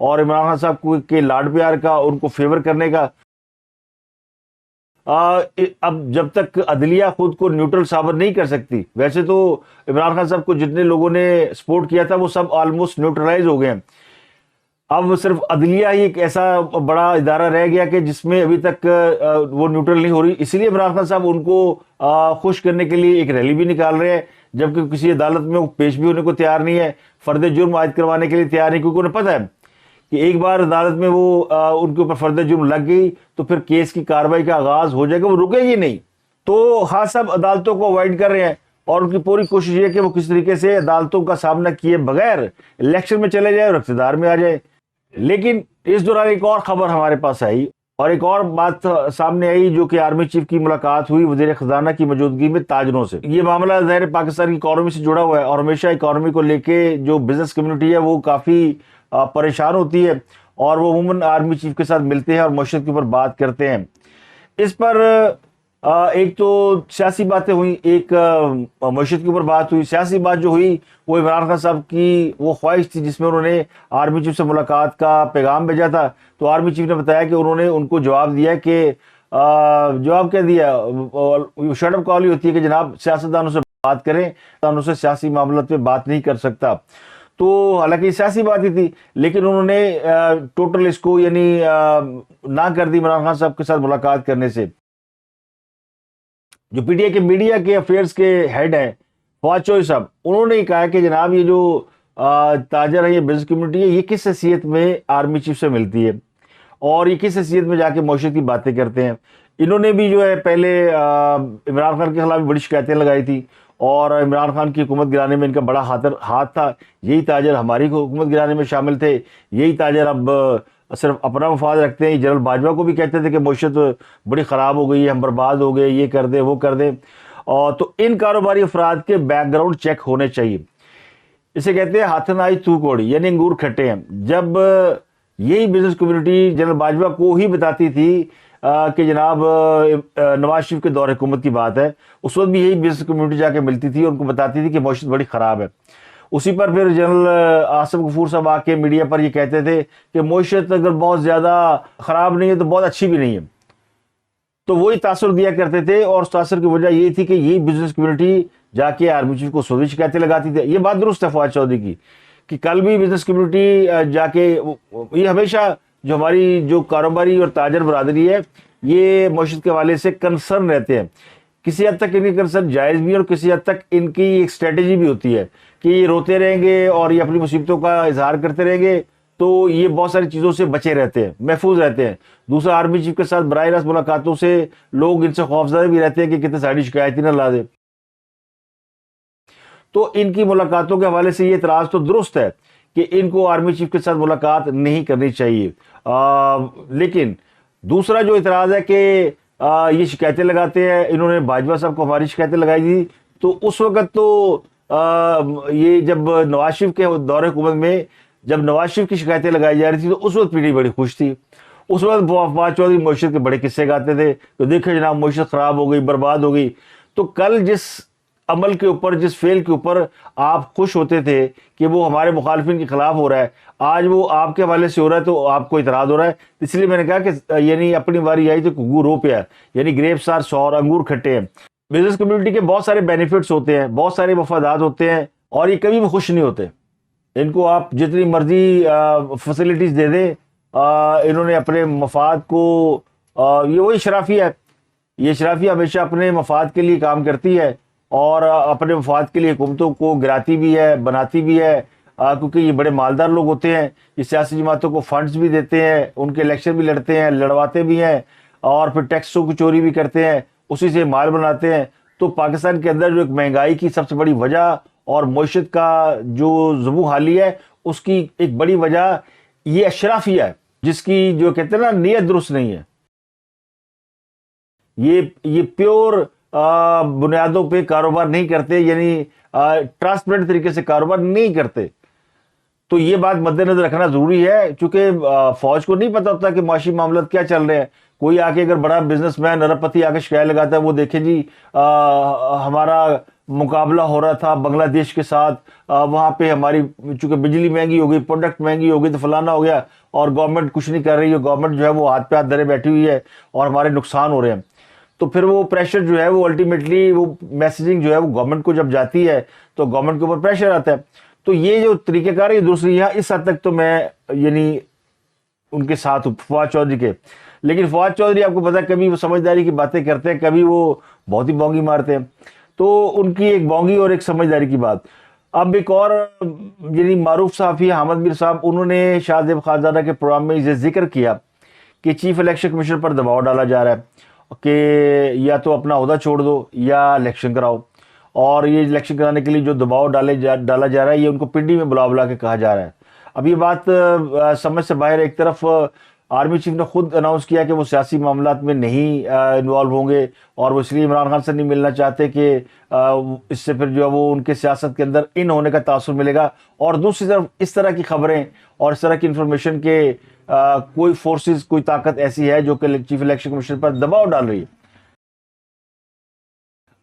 اور عمران خان صاحب کو کے لاڈ پیار کا، ان کو فیور کرنے کا. اب جب تک عدلیہ خود کو نیوٹرل ثابت نہیں کر سکتی، ویسے تو عمران خان صاحب کو جتنے لوگوں نے سپورٹ کیا تھا وہ سب آلموسٹ نیوٹرلائز ہو گئے ہیں. اب صرف عدلیہ ہی ایک ایسا بڑا ادارہ رہ گیا کہ جس میں ابھی تک وہ نیوٹرل نہیں ہو رہی. اسی لیے عمران خان صاحب ان کو خوش کرنے کے لیے ایک ریلی بھی نکال رہے ہیں، جبکہ کسی عدالت میں وہ پیش بھی ہونے کو تیار نہیں ہے، فرد جرم عائد کروانے کے لیے تیار نہیں، کیونکہ انہیں پتہ ہے کہ ایک بار عدالت میں وہ ان کے اوپر فرد جرم لگ گئی تو پھر کیس کی کارروائی کا آغاز ہو جائے گا، وہ رکے گی نہیں. تو خاص صاحب عدالتوں کو اوائڈ کر رہے ہیں، اور ان کی پوری کوشش یہ ہے کہ وہ کس طریقے سے عدالتوں کا سامنا کیے بغیر الیکشن میں چلے جائے اور اقتدار میں آ جائے. لیکن اس دوران ایک اور خبر ہمارے پاس آئی اور ایک اور بات سامنے آئی، جو کہ آرمی چیف کی ملاقات ہوئی وزیر خزانہ کی موجودگی میں تاجروں سے. یہ معاملہ ظاہر پاکستان کی اکانومی سے جڑا ہوا ہے، اور ہمیشہ اکانومی کو لے کے جو بزنس کمیونٹی ہے وہ کافی پریشان ہوتی ہے، اور وہ عموماً آرمی چیف کے ساتھ ملتے ہیں اور معیشت کے اوپر بات کرتے ہیں. اس پر ایک تو سیاسی باتیں ہوئیں، ایک معیشت کے اوپر بات ہوئی. سیاسی بات جو ہوئی وہ عمران خان صاحب کی وہ خواہش تھی جس میں انہوں نے آرمی چیف سے ملاقات کا پیغام بھیجا تھا. تو آرمی چیف نے بتایا کہ انہوں نے ان کو جواب دیا کہ جواب کیا دیا، شٹ اپ کال ہی ہوتی ہے کہ جناب سیاستدانوں سے بات کریں، سیاستدانوں سے سیاسی معاملات پہ بات نہیں کر سکتا. تو حالانکہ یہ سیاسی بات ہی تھی، لیکن انہوں نے ٹوٹل اس کو یعنی نہ کر دی عمران خان صاحب کے ساتھ ملاقات کرنے سے. جو پی ٹی آئی کے میڈیا کے افیئرز کے ہیڈ ہیں فواد چوہدری صاحب، انہوں نے کہا کہ جناب یہ جو تاجر ہے، یہ بزنس کمیونٹی ہے، یہ کس حیثیت میں آرمی چیف سے ملتی ہے اور یہ کس حیثیت میں جا کے معیشت کی باتیں کرتے ہیں. انہوں نے بھی جو ہے پہلے عمران خان کے خلاف بڑی شکایتیں لگائی تھی، اور عمران خان کی حکومت گرانے میں ان کا بڑا ہاتھ تھا. یہی تاجر ہماری حکومت گرانے میں شامل تھے، یہی تاجر اب صرف اپنا مفاد رکھتے ہیں. جنرل باجوہ کو بھی کہتے تھے کہ معیشت بڑی خراب ہو گئی ہے، ہم برباد ہو گئے، یہ کر دیں وہ کر دیں. اور تو ان کاروباری افراد کے بیک گراؤنڈ چیک ہونے چاہیے. اسے کہتے ہیں ہاتھ نائی تو کوڑی، یعنی انگور کھٹے ہیں. جب یہی بزنس کمیونٹی جنرل باجوہ کو ہی بتاتی تھی کہ جناب نواز شریف کے دور حکومت کی بات ہے، اس وقت بھی یہی بزنس کمیونٹی جا کے ملتی تھی اور ان کو بتاتی تھی کہ معیشت بڑی خراب ہے. اسی پر پھر جنرل آصف غفور صاحب آ کے میڈیا پر یہ کہتے تھے کہ معیشت اگر بہت زیادہ خراب نہیں ہے تو بہت اچھی بھی نہیں ہے. تو وہی تاثر دیا کرتے تھے، اور اس تاثر کی وجہ یہی تھی کہ یہی بزنس کمیونٹی جا کے آرمی چیف کو سودی شکایتیں لگاتی تھی. یہ بات درست ہے فواد چوہدری کی کہ کل بھی بزنس کمیونٹی جا کے، یہ ہمیشہ جو ہماری جو کاروباری اور تاجر برادری ہے یہ معیشت کے حوالے سے کنسرن رہتے ہیں. کسی حد تک ان کی کنسرن جائز بھی ہے، اور کسی حد تک ان کی ایک اسٹریٹجی بھی ہوتی ہے کہ یہ روتے رہیں گے اور یہ اپنی مصیبتوں کا اظہار کرتے رہیں گے تو یہ بہت ساری چیزوں سے بچے رہتے ہیں، محفوظ رہتے ہیں. دوسرا، آرمی چیف کے ساتھ براہ راست ملاقاتوں سے لوگ ان سے خوفزدہ بھی رہتے ہیں کہ کتنے ساری شکایت ہی نہ لا دے. تو ان کی ملاقاتوں کے حوالے سے یہ اعتراض تو درست ہے کہ ان کو آرمی چیف کے ساتھ ملاقات نہیں کرنی چاہیے. لیکن دوسرا جو اعتراض ہے کہ یہ شکایتیں لگاتے ہیں، انہوں نے باجوہ صاحب کو ہماری شکایتیں لگائی تھی، تو اس وقت تو یہ جب نواز شریف کے دور حکومت میں جب نواز شریف کی شکایتیں لگائی جا رہی تھی تو اس وقت پی ٹی آئی بڑی خوش تھی. اس وقت فواد چوہدری معیشت کے بڑے قصے گاتے تھے کہ دیکھیں جناب معیشت خراب ہو گئی، برباد ہو گئی. تو کل جس عمل کے اوپر، جس فعل کے اوپر آپ خوش ہوتے تھے کہ وہ ہمارے مخالفین کے خلاف ہو رہا ہے، آج وہ آپ کے حوالے سے ہو رہا ہے تو آپ کو اعتراض ہو رہا ہے. اس لیے میں نے کہا کہ یعنی اپنی باری آئی تو گگو رو پیا، یعنی گریپس آر سور، انگور کھٹے ہیں. بزنس کمیونٹی کے بہت سارے بینیفٹس ہوتے ہیں، بہت سارے مفادات ہوتے ہیں، اور یہ کبھی بھی خوش نہیں ہوتے. ان کو آپ جتنی مرضی فیسلٹیز دے دیں، انہوں نے اپنے مفاد کو، یہ وہی شرافیہ ہے، یہ شرافیہ ہمیشہ اپنے مفاد کے لیے کام کرتی ہے اور اپنے مفاد کے لیے حکومتوں کو گراتی بھی ہے، بناتی بھی ہے، کیونکہ یہ بڑے مالدار لوگ ہوتے ہیں. یہ سیاسی جماعتوں کو فنڈز بھی دیتے ہیں، ان کے الیکشن بھی لڑتے ہیں، لڑواتے بھی ہیں، اور پھر ٹیکسوں کی چوری بھی کرتے ہیں، اسی سے مال بناتے ہیں. تو پاکستان کے اندر جو ایک مہنگائی کی سب سے بڑی وجہ اور معیشت کا جو زبوں حالی ہے، اس کی ایک بڑی وجہ یہ اشرافیہ ہے، جس کی جو کہتے ہیں نا نیت درست نہیں ہے. یہ پیور بنیادوں پہ کاروبار نہیں کرتے، یعنی ٹرانسپیرنٹ طریقے سے کاروبار نہیں کرتے. تو یہ بات مد نظر رکھنا ضروری ہے، چونکہ فوج کو نہیں پتا ہوتا کہ معاشی معاملات کیا چل رہے ہیں. کوئی آ کے اگر بڑا بزنس مین ارب پتی آ کے شکایت لگاتا ہے، وہ دیکھیں جی ہمارا مقابلہ ہو رہا تھا بنگلہ دیش کے ساتھ، وہاں پہ ہماری چونکہ بجلی مہنگی ہو گئی، پروڈکٹ مہنگی ہو گئی، تو فلانا ہو گیا، اور گورنمنٹ کچھ نہیں کر رہی ہے، گورنمنٹ جو ہے وہ ہاتھ پہ ہاتھ دھرے بیٹھی ہوئی ہے اور ہمارے نقصان ہو رہے ہیں. تو پھر وہ پریشر جو ہے وہ الٹیمیٹلی وہ میسیجنگ جو ہے وہ گورنمنٹ کو جب جاتی ہے تو گورنمنٹ کے اوپر پریشر آتا ہے. تو یہ جو طریقہ کار ہے یہ دوسری ہے، اس حد تک تو میں یعنی ان کے ساتھ ہوں فواد چودھری کے. لیکن فواد چودھری آپ کو پتا ہے کبھی وہ سمجھداری کی باتیں کرتے ہیں، کبھی وہ بہت ہی بونگی مارتے ہیں. تو ان کی ایک بونگی اور ایک سمجھداری کی بات. اب ایک اور یعنی معروف صحافی حامد میر صاحب، انہوں نے شاہ زیب خانزادہ کے پروگرام میں یہ ذکر کیا کہ چیف الیکشن کمیشن پر دباؤ ڈالا جا رہا ہے کہ یا تو اپنا عہدہ چھوڑ دو یا الیکشن کراؤ. اور یہ الیکشن کرانے کے لیے جو دباؤ ڈالا جا رہا ہے، یہ ان کو پنڈی میں بلا بلا کے کہا جا رہا ہے. اب یہ بات سمجھ سے باہر. ایک طرف آرمی چیف نے خود اناؤنس کیا کہ وہ سیاسی معاملات میں نہیں انوالو ہوں گے، اور وہ اس لیے عمران خان سے نہیں ملنا چاہتے کہ اس سے پھر جو ہے وہ ان کے سیاست کے اندر ان ہونے کا تاثر ملے گا. اور دوسری طرف اس طرح کی خبریں اور اس طرح کی انفارمیشن کے کوئی فورسز، کوئی طاقت ایسی ہے جو کہ چیف الیکشن کمیشن پر دباؤ ڈال رہی ہے.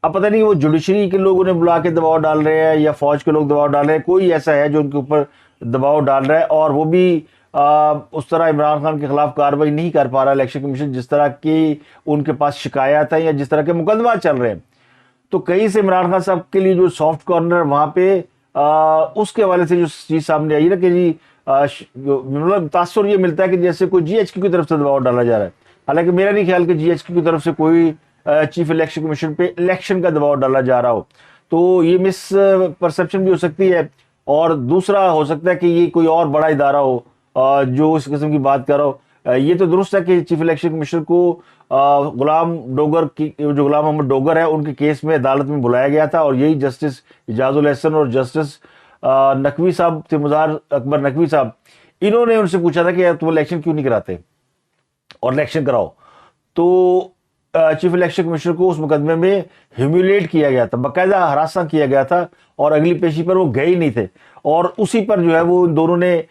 اب پتہ نہیں وہ جوڈیشری کے لوگ انہیں بلا کے دباؤ ڈال رہے ہیں یا فوج کے لوگ دباؤ ڈال رہے ہیں، کوئی ایسا ہے جو ان کے اوپر دباؤ ڈال رہا ہے. اور وہ بھی اس طرح عمران خان کے خلاف کارروائی نہیں کر پا رہا الیکشن کمیشن جس طرح کی ان کے پاس شکایات ہیں یا جس طرح کے مقدمات چل رہے ہیں. تو کہیں سے عمران خان صاحب کے لیے جو سافٹ کارنر وہاں پہ اس کے حوالے سے جو چیز سامنے آئی نا کہ جی مطلب تاثر یہ ملتا ہے کہ جیسے کوئی جی ایچ کیو کی طرف سے دباؤ ڈالا جا رہا ہے. حالانکہ میرا نہیں خیال کہ جی ایچ کیو کی طرف سے کوئی چیف الیکشن کمیشن پہ الیکشن کا دباؤ ڈالا جا رہا ہو. تو یہ مس پرسپشن بھی ہو سکتی ہے. اور دوسرا ہو سکتا ہے کہ یہ کوئی اور بڑا ادارہ ہو جو اس قسم کی بات کر رہا ہو. یہ تو درست ہے کہ چیف الیکشن کمیشنر کو غلام ڈوگر کی جو غلام محمد ڈوگر ہے ان کے کیس میں عدالت میں بلایا گیا تھا، اور یہی جسٹس اعجاز الحسن اور جسٹس نقوی صاحب تھے، مظاہر اکبر نقوی صاحب، انہوں نے ان سے پوچھا تھا کہ تم الیکشن کیوں نہیں کراتے اور الیکشن کراؤ. تو چیف الیکشن کمیشنر کو اس مقدمے میں ہیومیلیٹ کیا گیا تھا، باقاعدہ ہراساں کیا گیا تھا، اور اگلی پیشی پر وہ گئے ہی نہیں تھے. اور اسی پر جو ہے وہ ان دونوں نے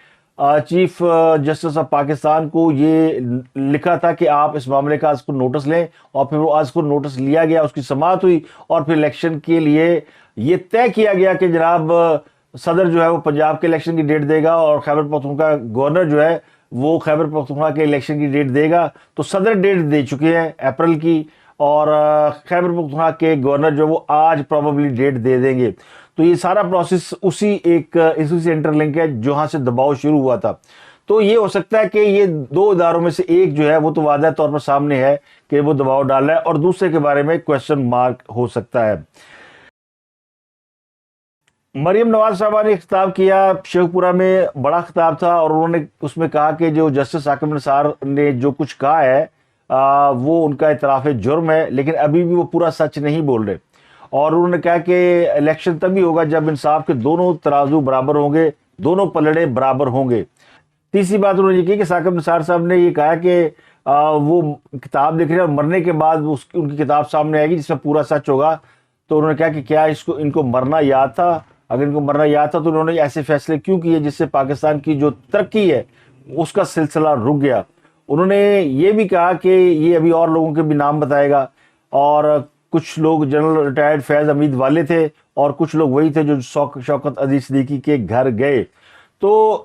چیف جسٹس آف پاکستان کو یہ لکھا تھا کہ آپ اس معاملے کا آج کو نوٹس لیں. اور پھر وہ آج کو نوٹس لیا گیا، اس کی سماعت ہوئی، اور پھر الیکشن کے لیے یہ طے کیا گیا کہ جناب صدر جو ہے وہ پنجاب کے الیکشن کی ڈیٹ دے گا، اور خیبر پختونخوا گورنر جو ہے وہ خیبر پختونخوا کے الیکشن کی ڈیٹ دے گا. تو صدر ڈیٹ دے چکے ہیں اپریل کی، اور خیبر پختونخوا کے گورنر جو وہ آج پروبیبلی ڈیٹ دے دیں گے. تو یہ سارا پروسیس اسی سے انٹر لنک ہے جہاں سے دباؤ شروع ہوا تھا. تو یہ ہو سکتا ہے کہ یہ دو اداروں میں سے ایک جو ہے وہ تو واضح طور پر سامنے ہے کہ وہ دباؤ ڈال رہا ہے، اور دوسرے کے بارے میں کوشچن مارک ہو سکتا ہے. مریم نواز صاحبہ نے خطاب کیا شیخ پورہ میں، بڑا خطاب تھا، اور انہوں نے اس میں کہا کہ جو جسٹس عاقب نثار نے جو کچھ کہا ہے وہ ان کا اعتراف جرم ہے، لیکن ابھی بھی وہ پورا سچ نہیں بول رہے. اور انہوں نے کہا کہ الیکشن تبھی ہوگا جب انصاف کے دونوں ترازو برابر ہوں گے، دونوں پلڑے برابر ہوں گے. تیسری بات انہوں نے یہ کی کہ عاقب نثار صاحب نے یہ کہا کہ وہ کتاب لکھ رہے ہیں اور مرنے کے بعد ان کی کتاب سامنے آئے گی جس میں پورا سچ ہوگا. تو انہوں نے کہا کہ کیا ان کو مرنا یاد تھا؟ اگر ان کو مرنا یاد تھا تو انہوں نے ایسے فیصلے کیوں کیے جس سے پاکستان کی جو ترقی ہے اس کا سلسلہ رک گیا. انہوں نے یہ بھی کہا کہ یہ ابھی اور لوگوں کے بھی نام بتائے گا، اور کچھ لوگ جنرل ریٹائرڈ فیض حمید والے تھے، اور کچھ لوگ وہی تھے جو شوکت عزیز صدیقی کے گھر گئے. تو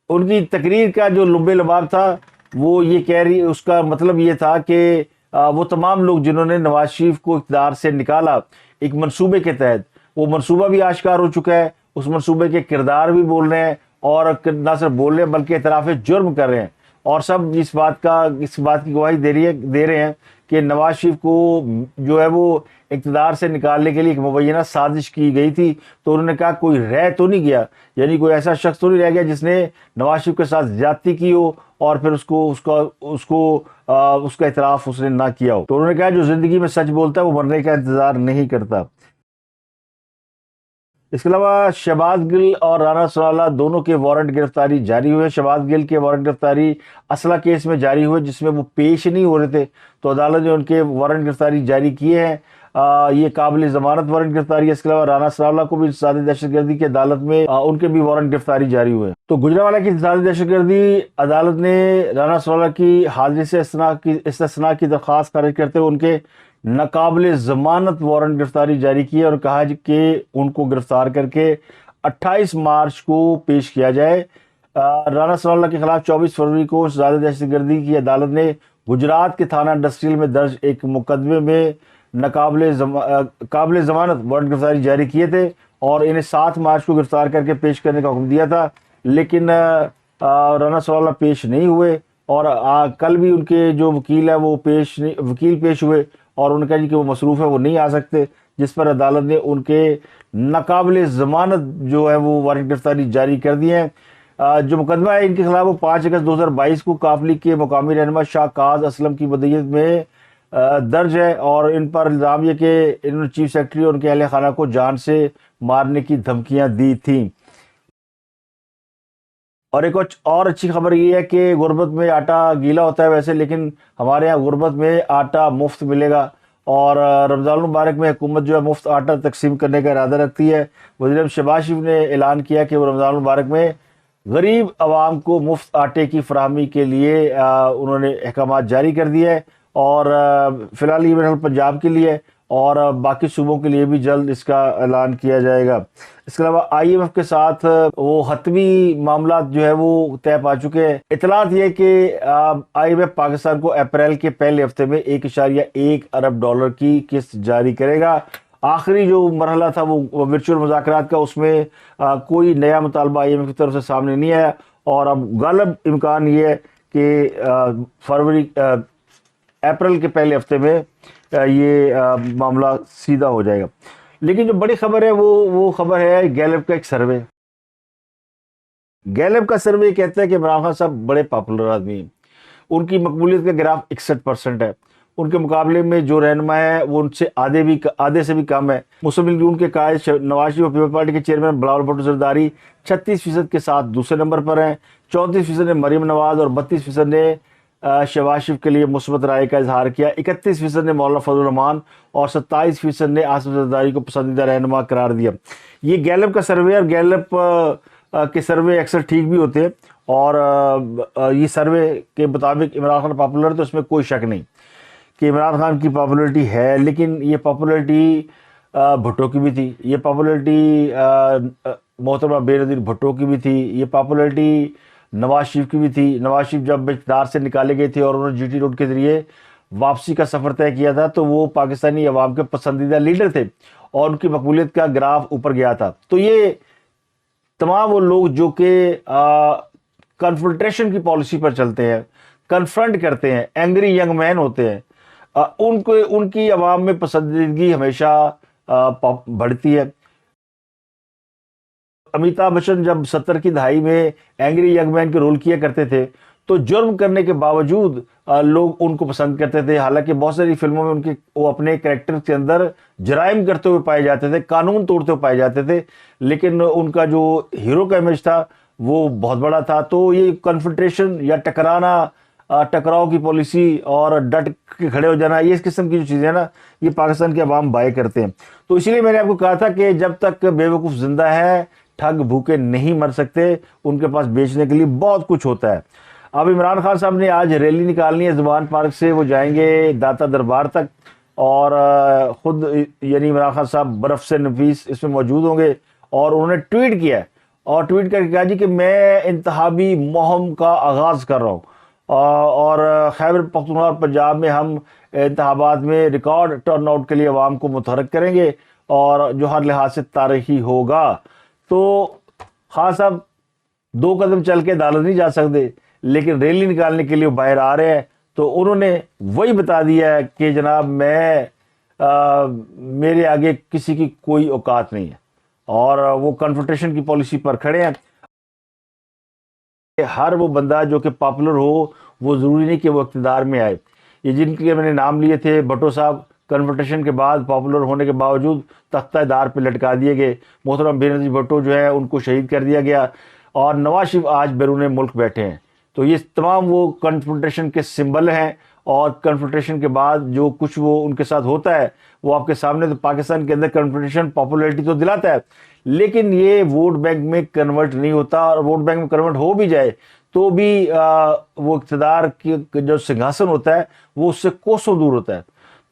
ان کی تقریر کا جو لب لباب تھا وہ یہ کہہ رہی، اس کا مطلب یہ تھا کہ وہ تمام لوگ جنہوں نے نواز شریف کو اقتدار سے نکالا ایک منصوبے کے تحت، وہ منصوبہ بھی آشکار ہو چکا ہے، اس منصوبے کے کردار بھی بول رہے ہیں، اور نہ صرف بول رہے ہیں بلکہ اعتراف جرم کر رہے ہیں. اور سب اس بات کی گواہی دے رہے ہیں کہ نواز شریف کو جو ہے وہ اقتدار سے نکالنے کے لیے ایک مبینہ سازش کی گئی تھی. تو انہوں نے کہا کوئی رہ تو نہیں گیا، یعنی کوئی ایسا شخص تو نہیں رہ گیا جس نے نواز شریف کے ساتھ زیادتی کی ہو اور پھر اس کا اعتراف اس نے نہ کیا ہو. تو انہوں نے کہا جو زندگی میں سچ بولتا ہے وہ مرنے کا انتظار نہیں کرتا. اس کے علاوہ شہباز گل اور رانا ثناءاللہ دونوں کے وارنٹ گرفتاری جاری ہوئے. شہباز گل کے وارنٹ گرفتاری اسلحہ کیس میں جاری ہوئے جس میں وہ پیش نہیں ہو رہے تھے، تو عدالت نے ان کے وارنٹ گرفتاری جاری کیے ہیں. یہ قابل ضمانت وارنٹ گرفتاری ہے۔ اس کے علاوہ رانا سرالہ کو بھی انسداد دہشت گردی کی عدالت میں ان کے بھی وارنٹ گرفتاری جاری ہوئے۔ تو گجرانوالہ کی انسداد دہشت گردی عدالت نے رانا سرالہ کی حاضری سے استثناء کی درخواست خارج کرتے ہوئے ان کے ناقابل ضمانت وارنٹ گرفتاری جاری کی ہے اور کہا کہ ان کو گرفتار کر کے 28 مارچ کو پیش کیا جائے۔ رانا سرالہ کے خلاف 24 فروری کو انسداد دہشت گردی کی عدالت نے گجرات کے تھانہ انڈسٹریل میں درج ایک مقدمے میں قابل ضمانت وارنٹ گرفتاری جاری کیے تھے اور انہیں 7 مارچ کو گرفتار کر کے پیش کرنے کا حکم دیا تھا، لیکن رانا سرالہ پیش نہیں ہوئے اور کل بھی ان کے جو وکیل ہے وہ وکیل پیش ہوئے اور انہوں نے کہا کہ وہ مصروف ہے، وہ نہیں آ سکتے، جس پر عدالت نے ان کے ناقابل ضمانت جو ہے وہ وارنٹ گرفتاری جاری کر دی ہیں۔ جو مقدمہ ہے ان کے خلاف وہ 5 اگست 2022 کو کاف لیگ کے مقامی رہنما شاہ قاز اسلم کی بدیت میں درج ہے اور ان پر الزام یہ کہ انہوں نے چیف سیکرٹری اور ان کے اہل خانہ کو جان سے مارنے کی دھمکیاں دی تھیں۔ اور ایک اور اچھی خبر یہ ہے کہ غربت میں آٹا گیلا ہوتا ہے ویسے، لیکن ہمارے ہاں غربت میں آٹا مفت ملے گا اور رمضان المبارک میں حکومت جو ہے مفت آٹا تقسیم کرنے کا ارادہ رکھتی ہے۔ وزیر اعظم شہباز شریف نے اعلان کیا کہ وہ رمضان المبارک میں غریب عوام کو مفت آٹے کی فراہمی کے لیے انہوں نے احکامات جاری کر دیے ہیں اور فی الحال یہ میرے پنجاب کے لیے اور باقی صوبوں کے لیے بھی جلد اس کا اعلان کیا جائے گا۔ اس کے علاوہ آئی ایم ایف کے ساتھ وہ حتمی معاملات جو ہے وہ طے پا چکے ہیں۔ اطلاعات یہ کہ آئی ایم ایف پاکستان کو اپریل کے پہلے ہفتے میں $1.1 ارب کی قسط جاری کرے گا۔ آخری جو مرحلہ تھا وہ ورچوئل مذاکرات کا، اس میں کوئی نیا مطالبہ آئی ایم ایف کی طرف سے سامنے نہیں آیا اور اب غالب امکان یہ ہے کہ اپریل کے پہلے ہفتے میں یہ معاملہ سیدھا ہو جائے گا۔ لیکن جو بڑی خبر ہے وہ خبر ہے گیلپ کا ایک سروے۔ گیلپ کا سروے کہتا ہے کہ عمران خان صاحب بڑے پاپولر آدمی ہیں، ان کی مقبولیت کا گراف 61% ہے، ان کے مقابلے میں جو رہنما ہے وہ ان سے آدھے سے بھی کم ہے۔ مسلم لیگ نون کے قائد نواز شریف اور پیپلز پارٹی کے چیئرمین بلاول بھٹو زرداری 36% کے ساتھ دوسرے نمبر پر ہیں، 34% نے مریم نواز اور 32% نے شہباز شریف کے لیے مثبت رائے کا اظہار کیا، 31% نے مولانا فضل الرحمان اور 27% نے آصف زرداری کو پسندیدہ رہنما قرار دیا۔ یہ گیلپ کا سروے اور گیلپ کے سروے اکثر ٹھیک بھی ہوتے ہیں اور یہ سروے کے مطابق عمران خان پاپولر، تو اس میں کوئی شک نہیں کہ عمران خان کی پاپولرٹی ہے، لیکن یہ پاپولرٹی بھٹو کی بھی تھی، یہ پاپولرٹی محترمہ بے نظیر بھٹو کی بھی تھی، یہ پاپولرٹی نواز شریف کی بھی تھی۔ نواز شریف جب اقتدار سے نکالے گئے تھے اور انہوں نے جی ٹی روڈ کے ذریعے واپسی کا سفر طے کیا تھا تو وہ پاکستانی عوام کے پسندیدہ لیڈر تھے اور ان کی مقبولیت کا گراف اوپر گیا تھا۔ تو یہ تمام وہ لوگ جو کہ کنفرنٹیشن کی پالیسی پر چلتے ہیں، کنفرنٹ کرتے ہیں، اینگری ینگ مین ہوتے ہیں، ان کی عوام میں پسندیدگی ہمیشہ بڑھتی ہے۔ امیتابھ بچن جب 70 کی دہائی میں اینگری ینگ مین کے رول کیا کرتے تھے تو جرم کرنے کے باوجود لوگ ان کو پسند کرتے تھے، حالانکہ بہت ساری فلموں میں وہ اپنے کریکٹر کے اندر جرائم کرتے ہوئے پائے جاتے تھے، قانون توڑتے ہوئے پائے جاتے تھے، لیکن ان کا جو ہیرو کا امیج تھا وہ بہت بڑا تھا۔ تو یہ کنفرنٹیشن یا ٹکراؤ کی پالیسی اور ڈٹ کے کھڑے ہو جانا، یہ اس قسم کی جو چیزیں ہیں نا، یہ پاکستان کے عوام بائے کرتے ہیں۔ تو اسی لیے میں نے آپ کو کہا تھا کہ جب تک بے وقوف زندہ ہے ٹھگ بھوکے نہیں مر سکتے، ان کے پاس بیچنے کے لیے بہت کچھ ہوتا ہے۔ اب عمران خان صاحب نے آج ریلی نکالنی ہے زبان پارک سے، وہ جائیں گے داتا دربار تک اور خود یعنی عمران خان صاحب برف سے نفیس اس میں موجود ہوں گے اور انہوں نے ٹویٹ کیا ہے اور ٹویٹ کر کے کہا جی کہ میں انتخابی مہم کا آغاز کر رہا ہوں اور خیبر پختونخوا اور پنجاب میں ہم انتخابات میں ریکارڈ ٹرن آؤٹ کے لیے عوام کو متحرک کریں گے اور جو ہر لحاظ سے تاریخی ہوگا۔ تو خان صاحب 2 قدم چل کے عدالت نہیں جا سکتے، لیکن ریلی نکالنے کے لیے باہر آ رہے ہیں، تو انہوں نے وہی بتا دیا ہے کہ جناب میرے آگے کسی کی کوئی اوقات نہیں ہے اور وہ کنفرنٹیشن کی پالیسی پر کھڑے ہیں۔ ہر وہ بندہ جو کہ پاپولر ہو وہ ضروری نہیں کہ وہ اقتدار میں آئے۔ یہ جن کے میں نے نام لیے تھے، بھٹو صاحب کنفرنٹیشن کے بعد پاپولر ہونے کے باوجود تختہ دار پہ لٹکا دیے گئے، محترم بے نظیر بھٹو جو ہے ان کو شہید کر دیا گیا اور نواز شریف آج بیرون ملک بیٹھے ہیں۔ تو یہ تمام وہ کنفرنٹیشن کے سمبل ہیں اور کنفرنٹیشن کے بعد جو کچھ وہ ان کے ساتھ ہوتا ہے وہ آپ کے سامنے. تو پاکستان کے اندر کنفرنٹیشن پاپولیرٹی تو دلاتا ہے لیکن یہ ووٹ بینک میں کنورٹ نہیں ہوتا, اور ووٹ بینک میں کنورٹ ہو بھی جائے تو بھی وہ اقتدار کی جو سنگھاسن ہوتا ہے وہ اس سے کوسوں دور ہوتا ہے.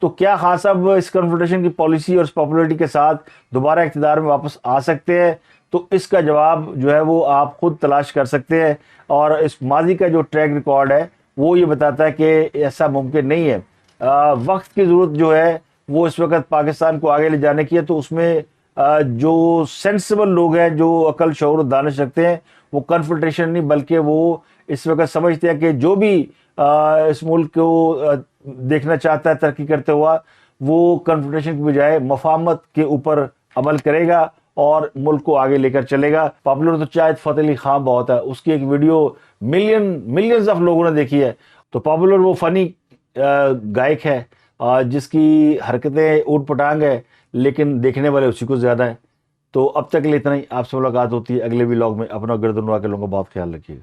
تو کیا خان صاحب اس کنفرنٹیشن کی پالیسی اور اس پاپولیرٹی کے ساتھ دوبارہ اقتدار میں واپس آ سکتے ہیں؟ تو اس کا جواب جو ہے وہ آپ خود تلاش کر سکتے ہیں, اور اس ماضی کا جو ٹریک ریکارڈ ہے وہ یہ بتاتا ہے کہ ایسا ممکن نہیں ہے. وقت کی ضرورت جو ہے وہ اس وقت پاکستان کو آگے لے جانے کی ہے, تو اس میں جو سینسیبل لوگ ہیں, جو عقل شعور و دانش رکھتے ہیں, وہ کنفرنٹیشن نہیں بلکہ وہ اس وقت سمجھتے ہیں کہ جو بھی اس ملک کو دیکھنا چاہتا ہے ترقی کرتے ہوا, وہ کنفرنٹیشن کی بجائے مفاہمت کے اوپر عمل کرے گا اور ملک کو آگے لے کر چلے گا. پاپولر تو شاید فتح علی خان بہت ہے, اس کی ایک ویڈیو ملینز آف لوگوں نے دیکھی ہے. تو پاپولر وہ فنی گائک ہے جس کی حرکتیں اوٹ پٹانگ ہے لیکن دیکھنے والے اسی کو زیادہ ہیں. تو اب تک کے لیے اتنا ہی. آپ سے ملاقات ہوتی ہے اگلے ولاگ میں. اپنا گردن اڑا کے لوگوں کا بہت خیال رکھیے گا.